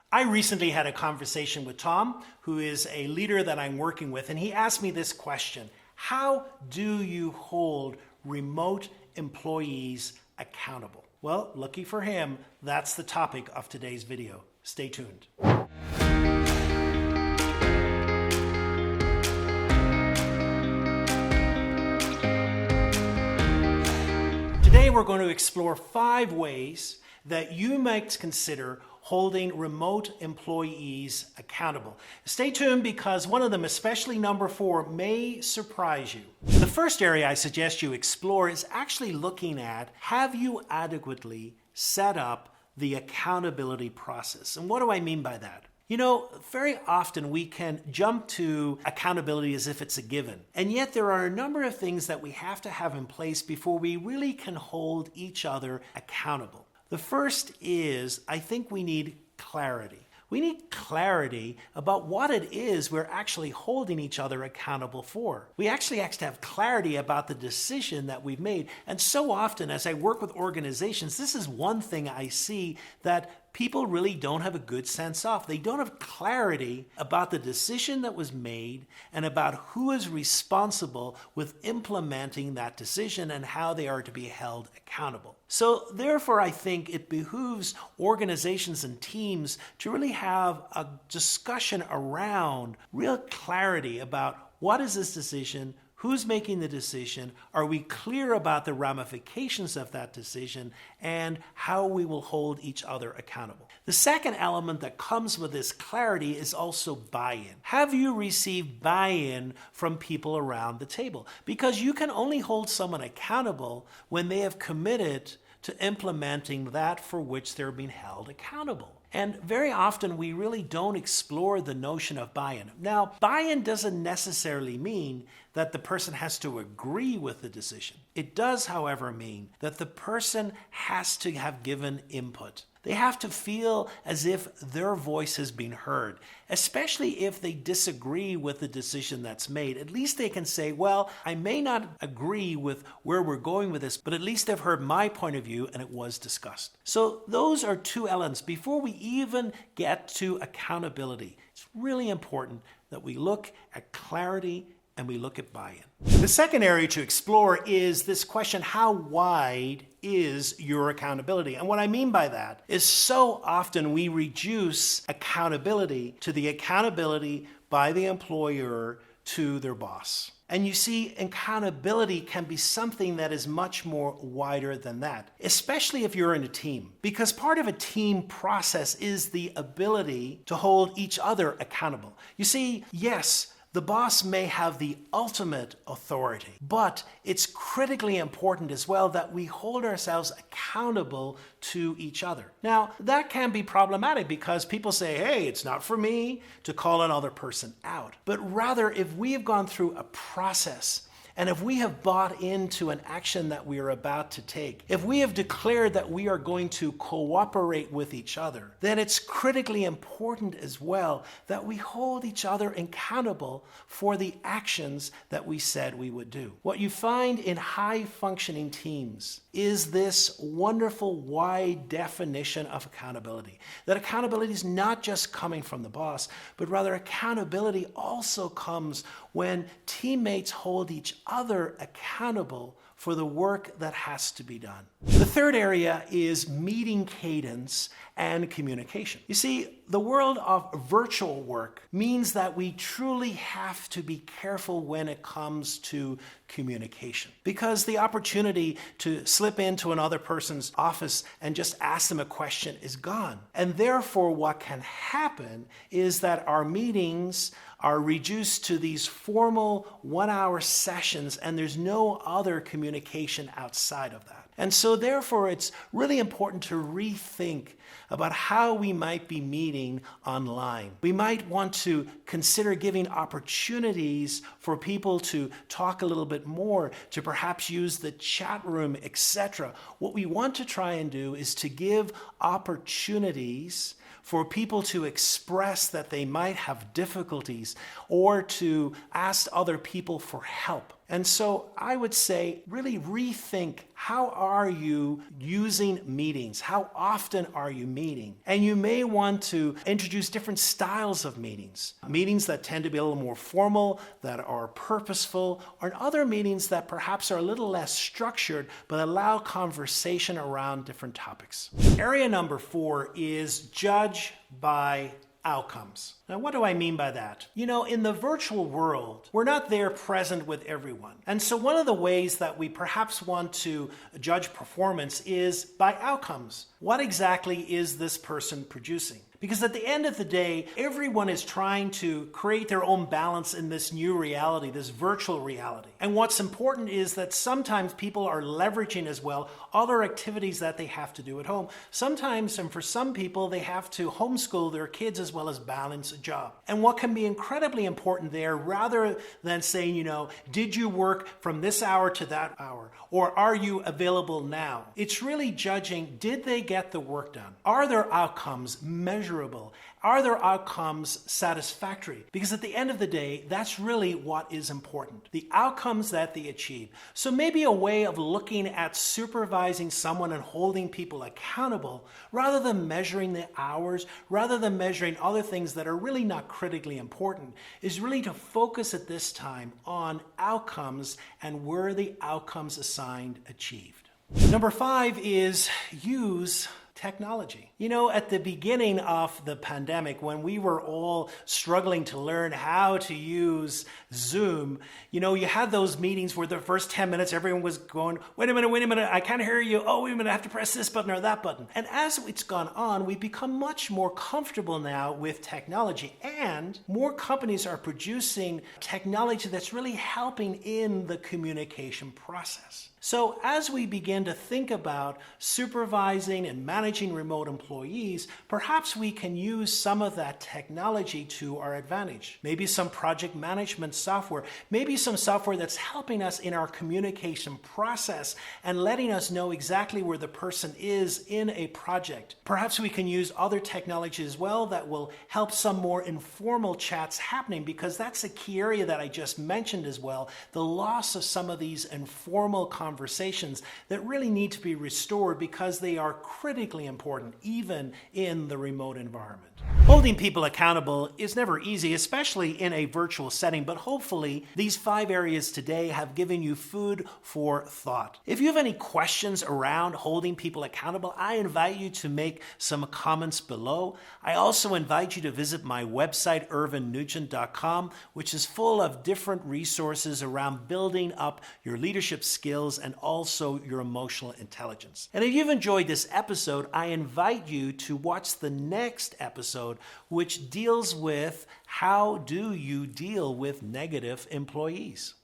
I recently had a conversation with Tom, who is a leader that I'm working with, and he asked me this question: how do you hold remote employees accountable? Well, lucky for him, that's the topic of today's video. Stay tuned. Today we're going to explore 5 ways that you might consider holding remote employees accountable. Stay tuned because one of them, especially number 4, may surprise you. The first area I suggest you explore is actually looking at, have you adequately set up the accountability process? And what do I mean by that? You know, very often we can jump to accountability as if it's a given. And yet there are a number of things that we have to have in place before we really can hold each other accountable. The first is, I think we need clarity. We need clarity about what it is we're actually holding each other accountable for. We actually have to have clarity about the decision that we've made. And so often as I work with organizations, this is one thing I see that people really don't have a good sense of. They don't have clarity about the decision that was made and about who is responsible with implementing that decision and how they are to be held accountable. So therefore, I think it behooves organizations and teams to really have a discussion around real clarity about what is this decision, who's making the decision, are we clear about the ramifications of that decision, and how we will hold each other accountable. The second element that comes with this clarity is also buy-in. Have you received buy-in from people around the table? Because you can only hold someone accountable when they have committed to implementing that for which they're being held accountable. And very often we really don't explore the notion of buy-in. Now, buy-in doesn't necessarily mean that the person has to agree with the decision. It does, however, mean that the person has to have given input. They have to feel as if their voice has been heard, especially if they disagree with the decision that's made. At least they can say, well, I may not agree with where we're going with this, but at least they've heard my point of view and it was discussed. So those are 2 elements. Before we even get to accountability, it's really important that we look at clarity and we look at buy-in. The second area to explore is this question: how wide is your accountability? And what I mean by that is so often we reduce accountability to the accountability by the employer to their boss. And you see, accountability can be something that is much more wider than that, especially if you're in a team. Because part of a team process is the ability to hold each other accountable. You see, yes, the boss may have the ultimate authority, but it's critically important as well that we hold ourselves accountable to each other. Now, that can be problematic because people say, hey, it's not for me to call another person out. But rather, if we have gone through a process, and if we have bought into an action that we are about to take, if we have declared that we are going to cooperate with each other, then it's critically important as well that we hold each other accountable for the actions that we said we would do. What you find in high-functioning teams is this wonderful wide definition of accountability. That accountability is not just coming from the boss, but rather accountability also comes when teammates hold each other accountable for the work that has to be done. The third area is meeting cadence and communication. You see, the world of virtual work means that we truly have to be careful when it comes to communication, because the opportunity to slip into another person's office and just ask them a question is gone. And therefore, what can happen is that our meetings are reduced to these formal 1-hour sessions, and there's no other communication outside of that. And so therefore, it's really important to rethink about how we might be meeting online. We might want to consider giving opportunities for people to talk a little bit more, to perhaps use the chat room, etc. What we want to try and do is to give opportunities for people to express that they might have difficulties or to ask other people for help. And so I would say really rethink, how are you using meetings? How often are you meeting? And you may want to introduce different styles of meetings. Meetings that tend to be a little more formal, that are purposeful, or other meetings that perhaps are a little less structured, but allow conversation around different topics. Area number 4 is judge by outcomes. Now, what do I mean by that? In the virtual world, we're not there present with everyone. And so one of the ways that we perhaps want to judge performance is by outcomes. What exactly is this person producing? Because at the end of the day, everyone is trying to create their own balance in this new reality, this virtual reality. And what's important is that sometimes people are leveraging as well other activities that they have to do at home. Sometimes, and for some people, they have to homeschool their kids as well as balance a job. And what can be incredibly important there, rather than saying, did you work from this hour to that hour? Or are you available now? It's really judging, did they get the work done? Are their outcomes measurable? Are their outcomes satisfactory? Because at the end of the day, that's really what is important, the outcomes that they achieve. So maybe a way of looking at supervising someone and holding people accountable, rather than measuring the hours, rather than measuring other things that are really not critically important, is really to focus at this time on outcomes and were the outcomes assigned achieved. Number 5 is use technology. At the beginning of the pandemic, when we were all struggling to learn how to use Zoom, you had those meetings where the first 10 minutes, everyone was going, wait a minute, I can't hear you. Oh, wait a minute, I have to press this button or that button. And as it's gone on, we've become much more comfortable now with technology, and more companies are producing technology that's really helping in the communication process. So as we begin to think about supervising and managing remote employees, perhaps we can use some of that technology to our advantage. Maybe some project management software, maybe some software that's helping us in our communication process and letting us know exactly where the person is in a project. Perhaps we can use other technology as well that will help some more informal chats happening, because that's a key area that I just mentioned as well, the loss of some of these informal conversations that really need to be restored because they are critically important even in the remote environment. Holding people accountable is never easy, especially in a virtual setting, but hopefully these 5 areas today have given you food for thought. If you have any questions around holding people accountable, I invite you to make some comments below. I also invite you to visit my website, irvinenugent.com, which is full of different resources around building up your leadership skills and also your emotional intelligence. And if you've enjoyed this episode, I invite you to watch the next episode, which deals with how do you deal with negative employees.